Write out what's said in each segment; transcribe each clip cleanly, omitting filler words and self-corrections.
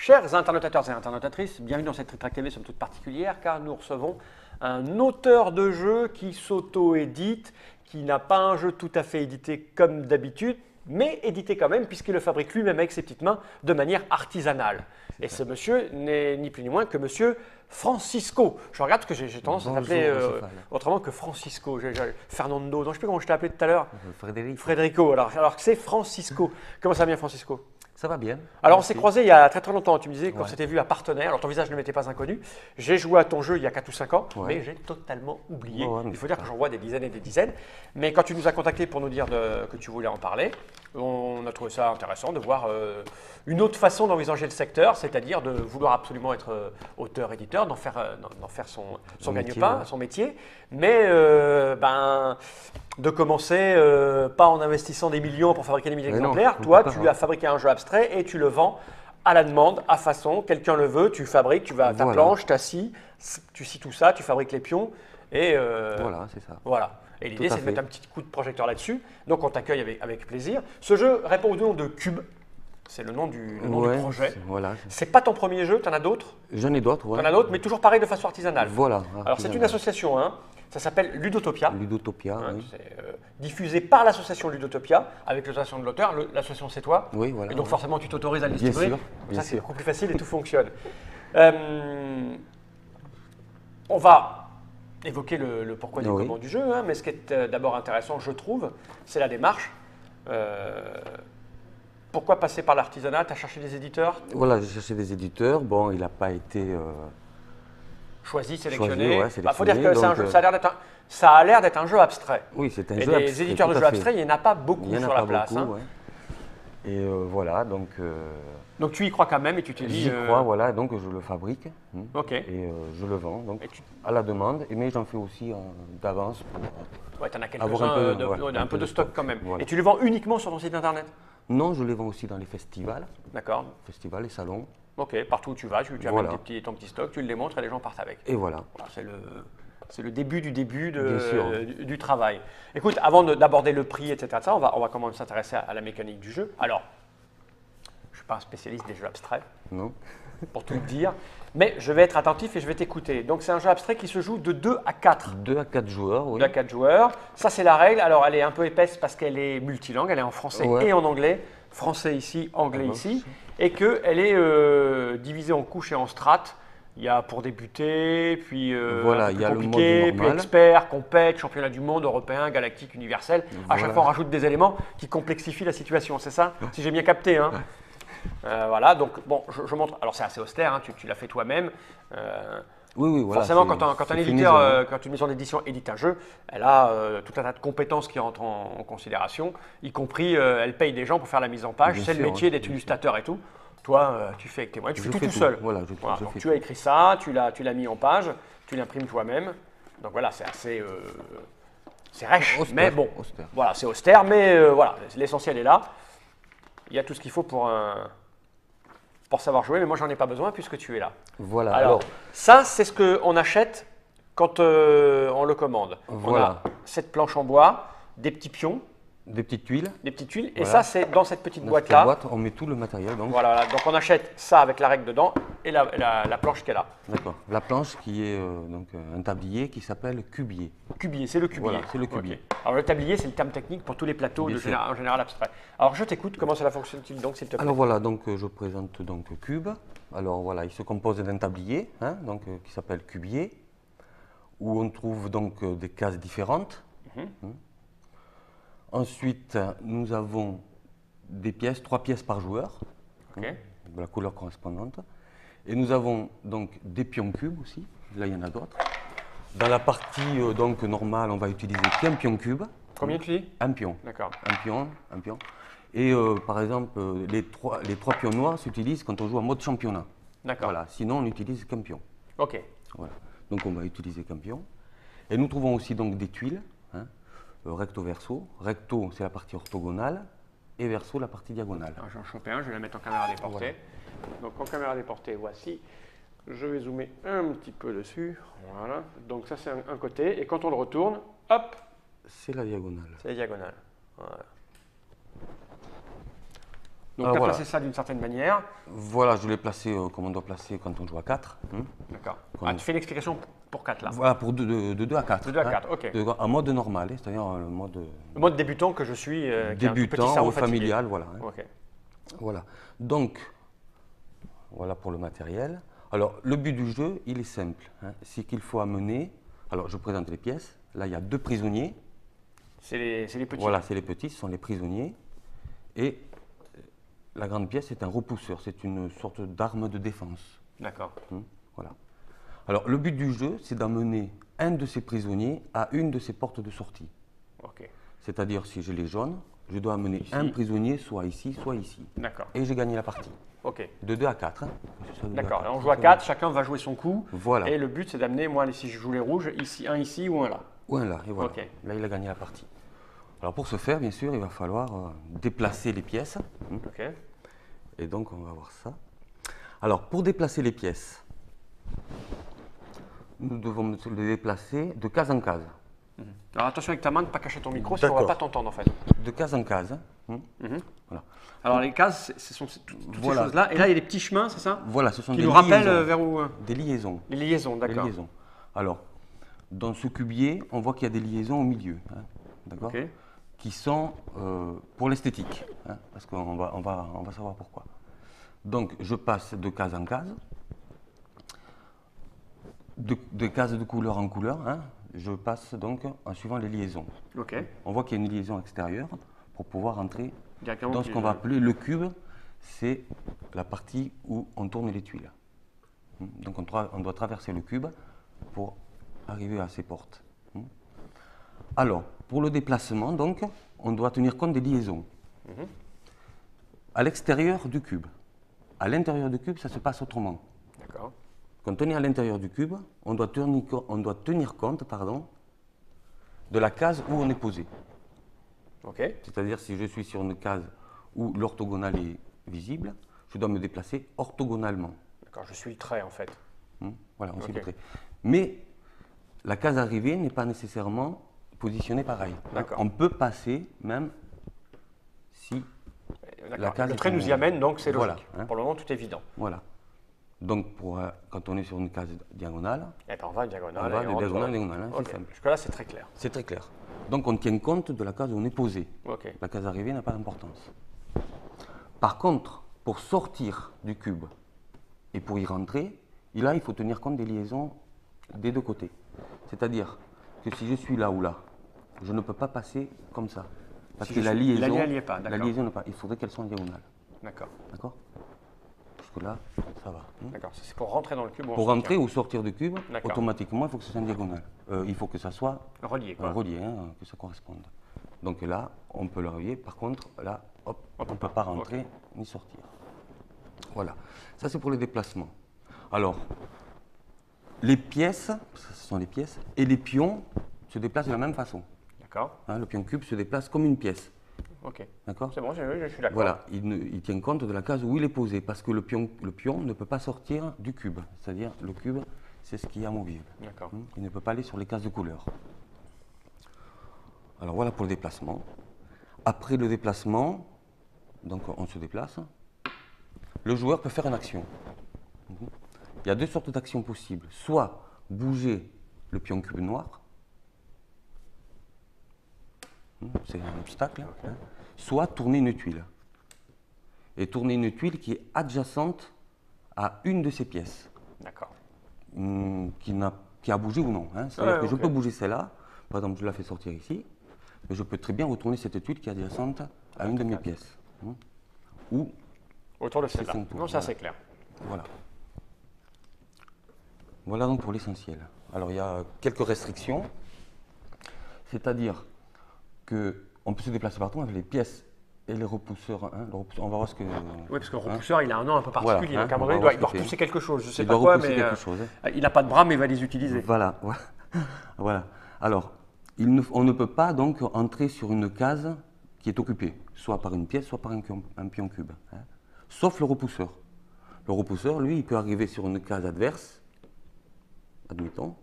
Chers internautateurs et internautatrices, bienvenue dans cette Trick Track TV, somme toute particulière, car nous recevons un auteur de jeu qui s'auto-édite, qui n'a pas un jeu tout à fait édité comme d'habitude, mais édité quand même, puisqu'il le fabrique lui-même avec ses petites mains de manière artisanale. Et ce monsieur n'est ni plus ni moins que monsieur Francisco. Je regarde parce que j'ai tendance à t'appeler autrement que Francisco. Fernando, non, je ne sais plus comment je t'ai appelé tout à l'heure. Federico, alors que c'est Francisco. Comment ça va bien, Francisco? Ça va bien. Alors, on s'est croisés il y a très très longtemps. Tu me disais qu'on s'était vu à Partenaire. Alors, ton visage ne m'était pas inconnu. J'ai joué à ton jeu il y a 4 ou 5 ans, mais j'ai totalement oublié. Il faut dire que j'en vois des dizaines et des dizaines. Mais quand tu nous as contacté pour nous dire que tu voulais en parler, on a trouvé ça intéressant de voir une autre façon d'envisager le secteur, c'est-à-dire de vouloir absolument être auteur-éditeur, d'en faire son gagne-pain, son métier, mais de commencer pas en investissant des millions pour fabriquer des milliers d'exemplaires. Toi, tu as fabriqué un jeu abstrait et tu le vends à la demande, à façon. Quelqu'un le veut, tu fabriques, tu vas à ta planche, tu scies tout ça, tu fabriques les pions. Et voilà, c'est ça. Voilà. Et l'idée, c'est de mettre un petit coup de projecteur là-dessus. Donc, on t'accueille avec plaisir. Ce jeu répond au nom de Cube. C'est le nom du projet. C'est pas ton premier jeu, tu en as d'autres? J'en ai d'autres, Tu en as d'autres, mais toujours pareil de façon artisanale. Voilà. Alors, c'est une association, hein. Ça s'appelle Ludotopia. Ludotopia, oui. C'est diffusé par l'association Ludotopia, avec l'autorisation de l'auteur. L'association, c'est toi. Oui, voilà. Et donc, forcément, tu t'autorises à le distribuer. Bien sûr. Ça, c'est beaucoup plus facile et tout fonctionne. On va évoquer le pourquoi du comment du jeu, hein, mais ce qui est d'abord intéressant, je trouve, c'est la démarche. Pourquoi passer par l'artisanat? Tu as cherché des éditeurs? Voilà, j'ai cherché des éditeurs. Bon, il n'a pas été choisi, sélectionné. Il faut dire que c'est un jeu, ça a l'air d'être un jeu abstrait. Oui, c'est un jeu abstrait. Des éditeurs de jeux abstraits, il n'y en a pas beaucoup sur la place. Et voilà, donc. Donc tu y crois quand même et tu te dis. J'y crois, voilà, donc je le fabrique. Et je le vends donc, à la demande, mais j'en fais aussi d'avance. Ouais, tu en as quelques-uns, un peu de stock quand même. Voilà. Et tu le vends uniquement sur ton site internet? Non, je les vends aussi dans les festivals. D'accord. Festivals, les salons. Ok, partout où tu vas, tu amènes ton petit stock, tu le démontres et les gens partent avec. Et voilà. C'est le début du début du travail. Écoute, avant d'aborder le prix, etc., on va quand même s'intéresser à la mécanique du jeu. Alors, je ne suis pas un spécialiste des jeux abstraits, non, pour tout te dire, mais je vais être attentif et je vais t'écouter. Donc, c'est un jeu abstrait qui se joue de 2 à 4. 2 à 4 joueurs, oui. 2 à 4 joueurs. Ça, c'est la règle. Alors, elle est un peu épaisse parce qu'elle est multilingue. Elle est en français et en anglais. Français ici, anglais ici. Et qu'elle est divisée en couches et en strates. Il y a pour débuter, puis voilà, il y a compliqué, le mode puis expert, compète, championnat du monde, européen, galactique, universel. À chaque fois, on rajoute des éléments qui complexifient la situation, c'est ça? Si j'ai bien capté. Hein. Voilà, donc bon, je montre. Alors, c'est assez austère, hein, tu l'as fait toi-même. Oui, voilà. Forcément, quand un éditeur, quand une maison d'édition édite un jeu, elle a tout un tas de compétences qui entrent en considération, y compris, elle paye des gens pour faire la mise en page. C'est le métier d'être illustrateur et tout. Toi, tu fais avec tes moyens, tu fais tout seul. Voilà, tu as écrit ça, tu l'as mis en page, tu l'imprimes toi-même. Donc voilà, c'est assez, c'est rêche, mais bon, voilà, c'est austère, mais voilà, l'essentiel est là. Il y a tout ce qu'il faut pour savoir jouer, mais moi j'en ai pas besoin puisque tu es là. Voilà. Alors ça, c'est ce qu'on achète quand on le commande. Voilà. On a cette planche en bois, des petits pions. Des petites tuiles. Des petites tuiles. Et ça, c'est dans cette petite boîte-là. On met tout le matériel. Donc. Voilà, donc on achète ça avec la règle dedans et la planche qu'elle a. D'accord. La planche qui est donc un tablier qui s'appelle cubier. Cubier, c'est le cubier. Voilà, c'est le cubier. Okay. Alors le tablier, c'est le terme technique pour tous les plateaux en général abstrait. Alors je t'écoute, comment cela fonctionne-t-il donc, s'il te plaît? Alors voilà, donc je présente donc Cube. Alors voilà, il se compose d'un tablier donc, qui s'appelle cubier, où on trouve donc des cases différentes. Ensuite, nous avons des pièces, 3 pièces par joueur, de la couleur correspondante. Et nous avons donc des pions cubes aussi, là il y en a d'autres. Dans la partie donc normale, on va utiliser qu'un pion cube. Combien tu dis? Un pion. D'accord. Un pion. Et par exemple, les trois pions noirs s'utilisent quand on joue en mode championnat. D'accord. Voilà, sinon on n'utilise qu'un pion. Ok. Voilà. Donc on va utiliser qu'un pion. Et nous trouvons aussi donc des tuiles. Recto-verso. Recto, c'est la partie orthogonale, et verso, la partie diagonale. J'en chope un, je vais la mettre en caméra déportée. Voilà. Donc en caméra déportée, voici. Je vais zoomer un petit peu dessus. Voilà. Donc ça, c'est un côté. Et quand on le retourne, hop, c'est la diagonale. C'est la diagonale. Voilà. Donc, tu as placé ça d'une certaine manière. Voilà, je l'ai placé comme on doit placer quand on joue à 4. D'accord. Tu fais une explication pour 4 là. Voilà, de 2 à 4. De 2 à 4, ok. En mode normal, c'est-à-dire le mode... Le mode débutant que je suis, débutant ou familial, voilà. Ok. Voilà. Donc, voilà pour le matériel. Alors, le but du jeu, il est simple. C'est qu'il faut amener... Alors, je présente les pièces. Là, il y a 2 prisonniers. C'est les petits. Voilà, c'est les petits, ce sont les prisonniers. Et la grande pièce, c'est un repousseur. C'est une sorte d'arme de défense. D'accord. Voilà. Alors, le but du jeu, c'est d'amener un de ces prisonniers à une de ces portes de sortie. Ok. C'est-à-dire, si j'ai les jaunes, je dois amener un prisonnier soit ici, soit ici. D'accord. Et j'ai gagné la partie. Ok. De 2 à 4. D'accord. On joue à 4, chacun va jouer son coup. Voilà. Et le but, c'est d'amener, moi, si je joue les rouges, ici ou un là. Ou un là, et voilà. Ok. Là, il a gagné la partie. Alors, pour ce faire, bien sûr, il va falloir déplacer les pièces. Ok. Et donc, on va voir ça. Alors, pour déplacer les pièces, nous devons les déplacer de case en case. Alors, attention avec ta main de ne pas cacher ton micro, sinon on ne va pas t'entendre en fait. De case en case. Voilà. Alors, les cases, ce sont toutes ces choses-là. Et là, il y a des petits chemins, c'est ça? Voilà, ce sont qui des nous liaisons. rappellent vers où? Des liaisons. Les liaisons, d'accord. Des liaisons. Alors, dans ce cubier, on voit qu'il y a des liaisons au milieu. D'accord. Ok. Qui sont pour l'esthétique, parce qu'on va savoir pourquoi. Donc, je passe de case en case, de case de couleur en couleur, je passe donc en suivant les liaisons. Ok. On voit qu'il y a une liaison extérieure pour pouvoir entrer directement dans ce qu'on va appeler le cube, c'est la partie où on tourne les tuiles. Donc, on doit traverser le cube pour arriver à ces portes. Alors, pour le déplacement, donc, on doit tenir compte des liaisons. À l'extérieur du cube. À l'intérieur du cube, ça se passe autrement. D'accord. Quand on est à l'intérieur du cube, on doit tenir compte de la case où on est posé. Ok. C'est-à-dire, si je suis sur une case où l'orthogonale est visible, je dois me déplacer orthogonalement. D'accord, je suis le trait en fait. Voilà, on suit le trait. Mais la case arrivée n'est pas nécessairement positionnée pareil. On peut passer même si la case le trait nous y amène, donc c'est logique. Voilà, Pour le moment, tout est évident. Voilà. Donc, quand on est sur une case diagonale, on va diagonale. On va de diagonale, c'est simple. Jusque-là, c'est très clair. C'est très clair. Donc, on tient compte de la case où on est posé. Ok. La case arrivée n'a pas d'importance. Par contre, pour sortir du cube et pour y rentrer, là, il faut tenir compte des liaisons des deux côtés. C'est-à-dire que si je suis là ou là, je ne peux pas passer comme ça. Parce que la liaison n'est pas. Il faudrait qu'elle soit en diagonale. D'accord. D'accord? Jusque-là, ça va. D'accord. C'est pour rentrer dans le cube. Pour rentrer ou sortir du cube, automatiquement, il faut que ce soit en diagonale. Il faut que ça soit relié, que ça corresponde. Donc là, on peut le relier. Par contre, là, hop, on ne peut pas rentrer ni sortir. Voilà. Ça, c'est pour les déplacements. Alors, les pièces, ce sont les pièces, et les pions se déplacent de la même façon. D'accord. Le pion cube se déplace comme une pièce. Ok. D'accord. C'est bon, je suis d'accord. Voilà, il tient compte de la case où il est posé, parce que le pion ne peut pas sortir du cube. C'est-à-dire, le cube, c'est ce qui est amovible. D'accord. Il ne peut pas aller sur les cases de couleur. Alors voilà pour le déplacement. Après le déplacement, donc on se déplace, le joueur peut faire une action. Il y a deux sortes d'actions possibles. Soit bouger le pion cube noir, c'est un obstacle, soit tourner une tuile. Et tourner une tuile qui est adjacente à une de ces pièces. D'accord. Qui a bougé ou non. C'est-à-dire que je peux bouger celle-là, par exemple je la fais sortir ici, mais je peux très bien retourner cette tuile qui est adjacente à une de mes pièces. Ou autour de celle-là. Non, ça c'est clair. Voilà. Voilà donc pour l'essentiel. Alors il y a quelques restrictions, c'est-à-dire qu'on peut se déplacer partout avec les pièces et les repousseurs. On va voir ce que... Oui, parce que le repousseur, il a un nom un peu particulier. Voilà, donc à un moment donné, il doit repousser quelque chose. Je ne sais pas quoi, mais il n'a pas de bras, mais il va les utiliser. Voilà. Voilà. Alors, on ne peut pas donc entrer sur une case qui est occupée, soit par une pièce, soit par un pion cube. Sauf le repousseur. Le repousseur, lui, il peut arriver sur une case adverse, admettons,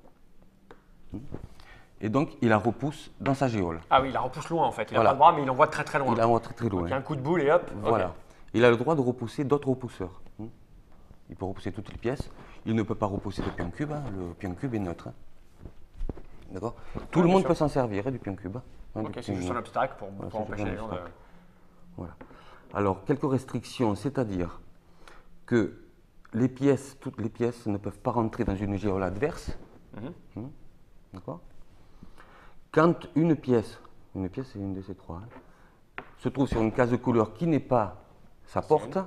et donc il la repousse dans sa géole. Ah oui, il la repousse loin en fait. Il n'a pas de bras, mais il envoie très très loin. Il envoie très très loin. Donc il y a un coup de boule et hop. Voilà. il a le droit de repousser d'autres repousseurs. Il peut repousser toutes les pièces. Il ne peut pas repousser le pion cube. Le pion cube est neutre. D'accord. Tout le monde peut s'en servir du pion cube. Ok, c'est juste un obstacle pour empêcher les gens de... Voilà. Alors, quelques restrictions, c'est-à-dire que toutes les pièces ne peuvent pas rentrer dans une géole adverse. D'accord. Quand une pièce, c'est une de ces trois, se trouve sur une case de couleur qui n'est pas sa porte,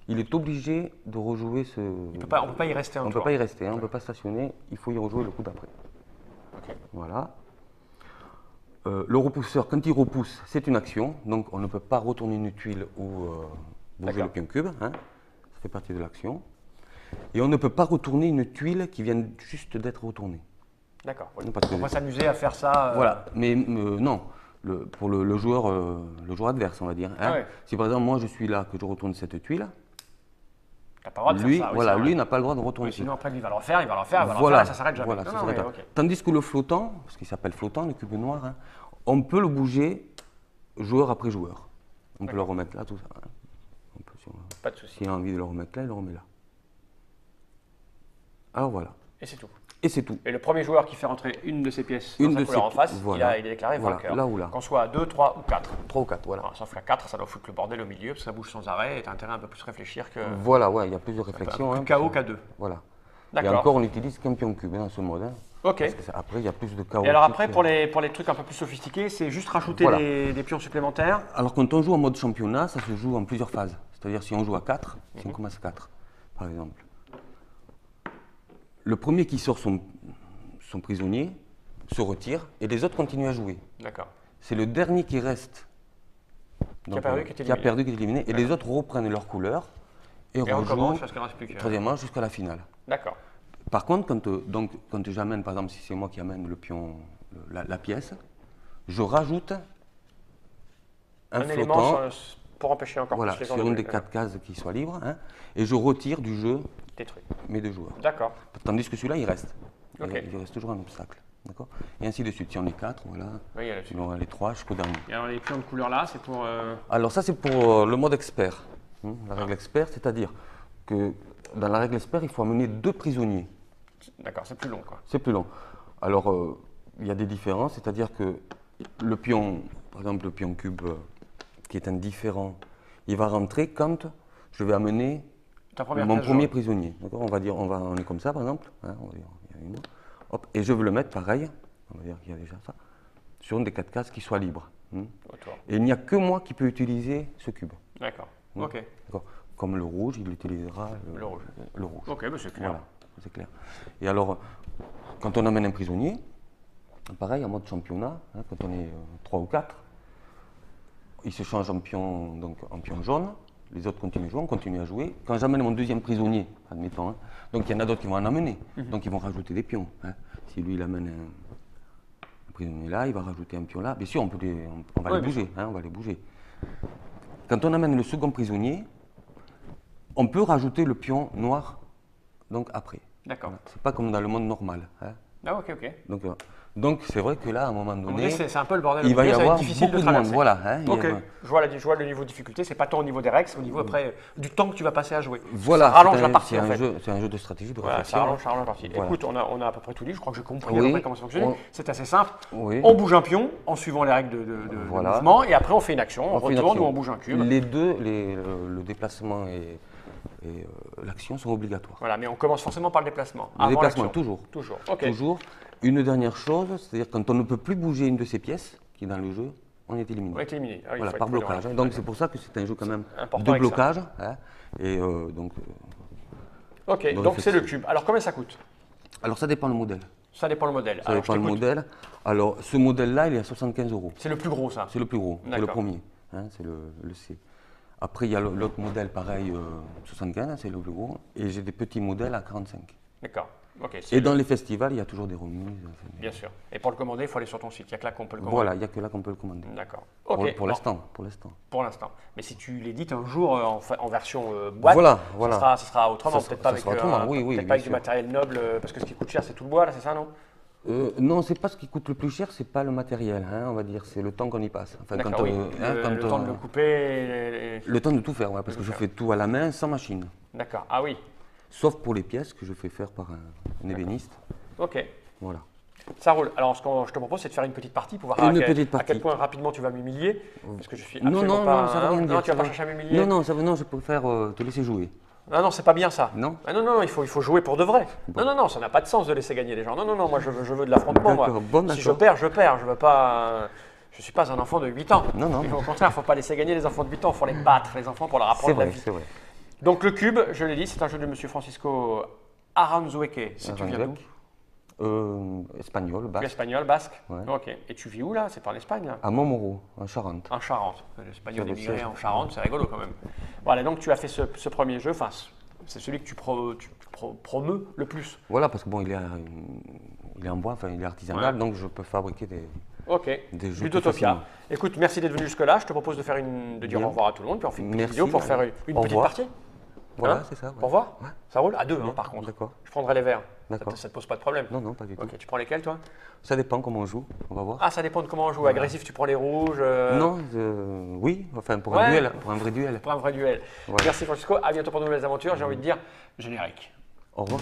il est obligé de rejouer ce... On ne peut pas y rester un tour. On ne peut pas y rester, on ne peut pas stationner, il faut y rejouer le coup d'après. Voilà. Le repousseur, quand il repousse, c'est une action, donc on ne peut pas retourner une tuile ou bouger le pion cube, ça fait partie de l'action. Et on ne peut pas retourner une tuile qui vient juste d'être retournée. D'accord. On va s'amuser à faire ça. Voilà, mais non, pour le joueur adverse, on va dire. Si par exemple moi je suis là, que je retourne cette tuile, t'as pas le droit de faire ça. Voilà, lui n'a pas le droit de retourner. Sinon après lui il va le refaire, et ça s'arrête jamais. Voilà, ça s'arrête. Tandis que le flottant, parce qu'il s'appelle flottant, le cube noir, on peut le bouger joueur après joueur. On peut le remettre là, tout ça. Pas de souci. S'il a envie de le remettre là, il le remet là. Alors voilà. Et c'est tout. Et c'est tout. Et le premier joueur qui fait rentrer une de ces pièces dans sa couleur en face, il est déclaré vainqueur. Là ou là. Qu'on soit à 2, 3 ou 4. 3 ou 4, voilà. Sauf qu'à 4, ça doit foutre le bordel au milieu, parce que ça bouge sans arrêt, et tu as intérêt à un peu plus réfléchir que... Voilà, ouais, il y a plusieurs réflexions. Un peu plus chaos qu'à 2. Voilà. Et encore, on n'utilise qu'un pion cube dans ce mode. Ok. Parce que après, il y a plus de chaos. Et alors après, pour les trucs un peu plus sophistiqués, c'est juste rajouter des pions supplémentaires. Alors quand on joue en mode championnat, ça se joue en plusieurs phases. C'est-à-dire si on joue à 4, si on commence à 4, par exemple. Le premier qui sort son prisonnier se retire et les autres continuent à jouer. D'accord. C'est le dernier qui reste, qui a perdu, qui est éliminé, et les autres reprennent leur couleur et rejouent troisièmement jusqu'à la finale. D'accord. Par contre, quand j'amène, par exemple, si c'est moi qui amène le pion, la pièce, je rajoute un flottant élément pour empêcher encore plus les gens sur une des 4 cases qui soit libre, et je retire du jeu mes 2 joueurs. D'accord. Tandis que celui-là, il reste. Il reste toujours un obstacle. D'accord. Et ainsi de suite. Si on est 4, voilà. Oui, il y aura les 3 jusqu'au dernier. Et alors les pions de couleur là, c'est pour... Alors ça, c'est pour le mode expert. La règle expert, c'est-à-dire que dans la règle expert, il faut amener 2 prisonniers. D'accord, c'est plus long quoi. C'est plus long. Alors, il y a des différences, c'est-à-dire que le pion, par exemple le pion cube qui est indifférent, il va rentrer quand je vais amener mon premier prisonnier. On va dire, on est comme ça par exemple, on va dire, il y a une, hop, et je veux le mettre pareil, on va dire qu'il y a déjà ça, sur une des 4 cases qui soit libre. Et il n'y a que moi qui peux utiliser ce cube. D'accord. Ok. Comme le rouge, il utilisera le rouge. Ok, bah c'est clair. Voilà, c'est clair. Et alors, quand on amène un prisonnier, pareil, en mode championnat, quand on est 3 ou 4, il se change en pion jaune, les autres continuent à jouer, on continue à jouer. Quand j'amène mon deuxième prisonnier, admettons, donc il y en a d'autres qui vont en amener, donc ils vont rajouter des pions. Si lui il amène un prisonnier là, il va rajouter un pion là. Bien sûr, on va les bouger, on va les bouger. Quand on amène le second prisonnier, on peut rajouter le pion noir donc après. D'accord. C'est pas comme dans le monde normal. Ah ok. Donc c'est vrai que là, à un moment donné, c'est un peu le bordel. Il va y avoir difficile beaucoup de monde. Voilà, ok. Je vois le niveau de difficulté. C'est pas tant au niveau des règles, c'est au niveau après du temps que tu vas passer à jouer. Voilà. Ça rallonge la partie en fait. C'est un jeu de stratégie, de réflexion. Ça rallonge la partie. Voilà. Écoute, on a à peu près tout dit. Je crois que j'ai compris à peu près comment ça fonctionne. C'est assez simple. Oui. On bouge un pion en suivant les règles de mouvement et après on fait une action. On retourne ou on bouge un cube. Les deux, le déplacement et l'action sont obligatoires. Voilà, mais on commence forcément par le déplacement. Le déplacement, toujours. Okay. Toujours. Une dernière chose, c'est-à-dire quand on ne peut plus bouger une de ces pièces qui est dans le jeu, on est éliminé. On est éliminé. Voilà, par blocage. Donc c'est pour ça que c'est un jeu quand même de blocage. Ok, donc c'est le cube. Alors combien ça coûte? Alors ça dépend le modèle. Ça dépend le modèle. Ça dépend le modèle. Alors ce modèle-là, il est à 75 €. C'est le plus gros ça? C'est le plus gros, c'est le premier. C'est le C. Après, il y a l'autre modèle pareil, 75, c'est le plus gros. Et j'ai des petits modèles à 45. D'accord. Okay, et dans les festivals, il y a toujours des remises. Bien sûr. Et pour le commander, il faut aller sur ton site. Il n'y a que là qu'on peut le commander. Voilà, il n'y a que là qu'on peut le commander. D'accord. Okay. Pour l'instant. Pour l'instant. Mais si tu l'édites un jour en version boîte, ça sera autrement. Peut-être pas avec, avec du matériel noble. Parce que ce qui coûte cher, c'est tout le bois, là, c'est ça, non? Non, c'est pas ce qui coûte le plus cher, c'est pas le matériel, hein, on va dire, c'est le temps qu'on y passe. Enfin, oui. Le temps de le couper. Le temps de tout faire, ouais, parce que je fais tout à la main sans machine. D'accord, ah oui. Sauf pour les pièces que je fais faire par un ébéniste. Ok. Voilà. Ça roule. Alors, ce que je te propose, c'est de faire une petite partie pour voir à quel point rapidement tu vas m'humilier. Parce que je suis absolument pas. Non, ça va rien dire. Non, tu vas pas chercher à m'humilier. Non, je préfère te laisser jouer. Non, c'est pas bien ça. Non. Ah, non, il faut jouer pour de vrai. Bon. Non, ça n'a pas de sens de laisser gagner les gens. Non, moi je veux de l'affrontement. Bon, si je perds, je perds. Je veux pas. Je suis pas un enfant de 8 ans. Non. Au contraire, il ne faut pas laisser gagner les enfants de 8 ans. Il faut les battre, les enfants, pour leur apprendre la vie. C'est vrai. Donc le cube, je l'ai dit, c'est un jeu de M. Francisco Aranzueque. Si tu viens d'où? Espagnol, basque. Espagnol, basque. Ouais. Ok. Et tu vis où là? C'est pas en Espagne là? À Montmoreau, en Charente. En Charente. L'espagnol immigré en Charente, c'est rigolo quand même. Voilà, donc tu as fait ce premier jeu. Enfin, c'est celui que tu promeus le plus. Voilà, parce que bon, il est en bois, enfin, il est artisanal, donc je peux fabriquer des jeux. Ludotopia. Écoute, merci d'être venu jusque-là. Je te propose de dire au revoir à tout le monde, puis on fait une petite vidéo pour faire une petite partie. Voilà, c'est ça. Ouais. Au revoir. Ouais. Ça roule à deux, par contre. D'accord. Je prendrai les verres. D'accord. Ça te pose pas de problème? Non, pas du tout. Ok, tu prends lesquels toi? Ça dépend comment on joue, on va voir. Ah, ça dépend de comment on joue. Voilà. Agressif, tu prends les rouges? Non, oui, enfin pour un duel, pour un vrai duel. Pour un vrai duel. Voilà. Merci Francisco, à bientôt pour de nouvelles aventures. J'ai envie de dire générique. Au revoir.